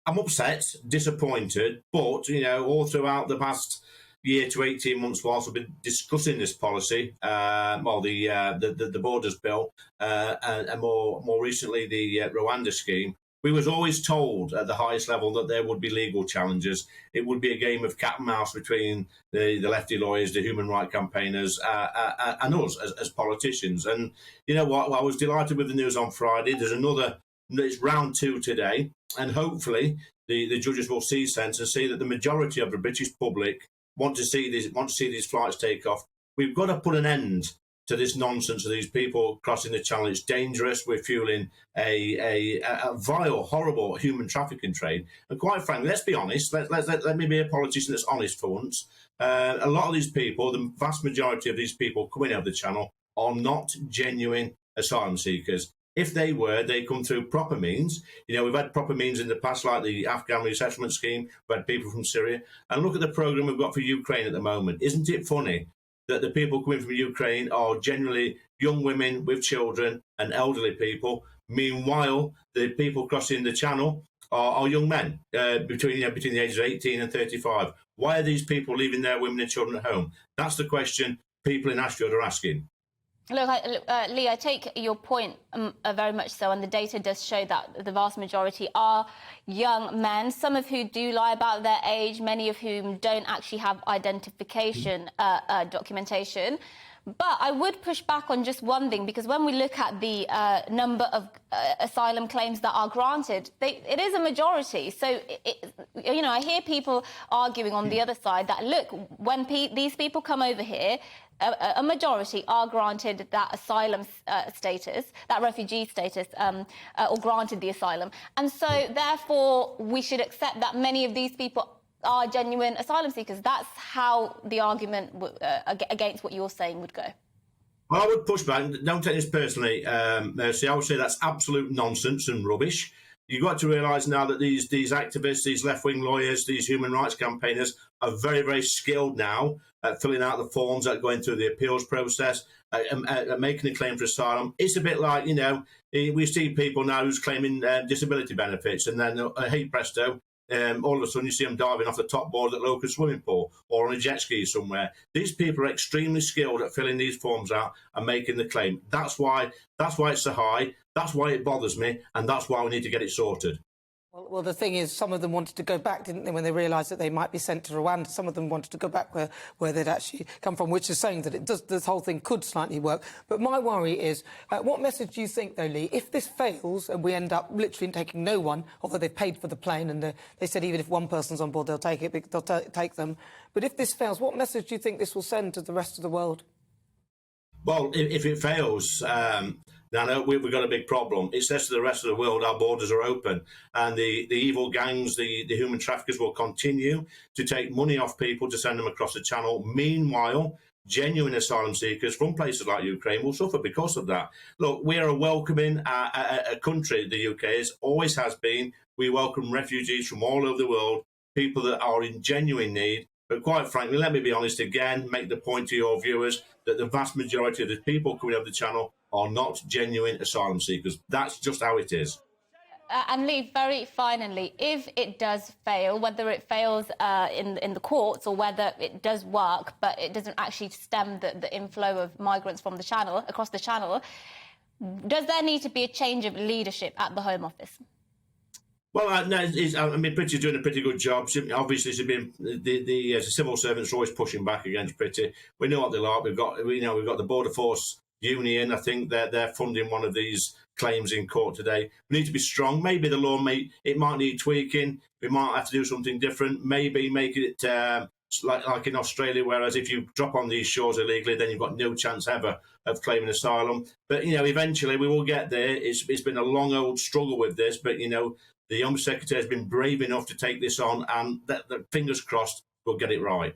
I'm upset, disappointed, but, all throughout the past year to 18 months whilst we've been discussing this policy, the Borders Bill, and more recently the Rwanda scheme, we was always told at the highest level that there would be legal challenges. It would be a game of cat and mouse between the lefty lawyers, the human rights campaigners, and us as politicians. And you know what? Well, I was delighted with the news on Friday. It's round 2 today, and hopefully the judges will see sense and see that the majority of the British public want to see these flights take off. We've got to put an end to this nonsense of these people crossing the channel. It's dangerous. We're fueling a vile, horrible human trafficking trade. And quite frankly, let's be honest. Let me be a politician that's honest for once. A lot of these people, the vast majority of these people coming out of the channel, are not genuine asylum seekers. If they were, they come through proper means. We've had proper means in the past, like the Afghan resettlement scheme. We've had people from Syria. And look at the programme we've got for Ukraine at the moment. Isn't it funny that the people coming from Ukraine are generally young women with children and elderly people? Meanwhile, the people crossing the channel are young men between the ages of 18 and 35. Why are these people leaving their women and children at home? That's the question people in Ashfield are asking. Look, Lee, I take your point very much so, and the data does show that the vast majority are young men, some of who do lie about their age, many of whom don't actually have identification documentation. But I would push back on just one thing, because when we look at the number of asylum claims that are granted, it is a majority. So, I hear people arguing on the other side that, look, when these people come over here, a majority are granted that asylum status, that refugee status, or granted the asylum. And so, therefore, we should accept that many of these people are genuine asylum seekers. That's how the argument against what you're saying would go. Well, I would push back. Don't take this personally, Mercy. I would say that's absolute nonsense and rubbish. You've got to realise now that these activists, these left-wing lawyers, these human rights campaigners are very, very skilled now at filling out the forms, at going through the appeals process, at making a claim for asylum. It's a bit like, we see people now who's claiming disability benefits, and then, hey presto, all of a sudden you see them diving off the top board at the local swimming pool or on a jet ski somewhere. These people are extremely skilled at filling these forms out and making the claim. That's why it's so high. That's why it bothers me, and that's why we need to get it sorted. Well, the thing is, some of them wanted to go back, didn't they, when they realised that they might be sent to Rwanda? Some of them wanted to go back where they'd actually come from, which is saying that this whole thing could slightly work. But my worry is, what message do you think, though, Lee, if this fails and we end up literally taking no one, although they've paid for the plane and they said even if one person's on board, they'll take it, they'll take them. But if this fails, what message do you think this will send to the rest of the world? Well, if it fails, now we've got a big problem. It says to the rest of the world our borders are open, and the evil gangs, the human traffickers will continue to take money off people to send them across the channel. Meanwhile, genuine asylum seekers from places like Ukraine will suffer because of that. Look, we are a welcoming a country, the UK is, always has been. We welcome refugees from all over the world, people that are in genuine need. But quite frankly, let me be honest again, make the point to your viewers that the vast majority of the people coming over the channel are not genuine asylum seekers. That's just how it is. And Lee, very finally, if it does fail, whether it fails in the courts or whether it does work, but it doesn't actually stem the inflow of migrants from the channel, across the channel, does there need to be a change of leadership at the Home Office? Well, Pretty's doing a pretty good job. Obviously, the civil servants are always pushing back against Pretty. We know what they're like. We've got the Border Force Union. I think they're funding one of these claims in court today. We need to be strong. Maybe the law might need tweaking. We might have to do something different. Maybe make it like in Australia, whereas if you drop on these shores illegally, then you've got no chance ever of claiming asylum. But eventually we will get there. It's been a long old struggle with this, but the Home Secretary has been brave enough to take this on, and that fingers crossed we'll get it right.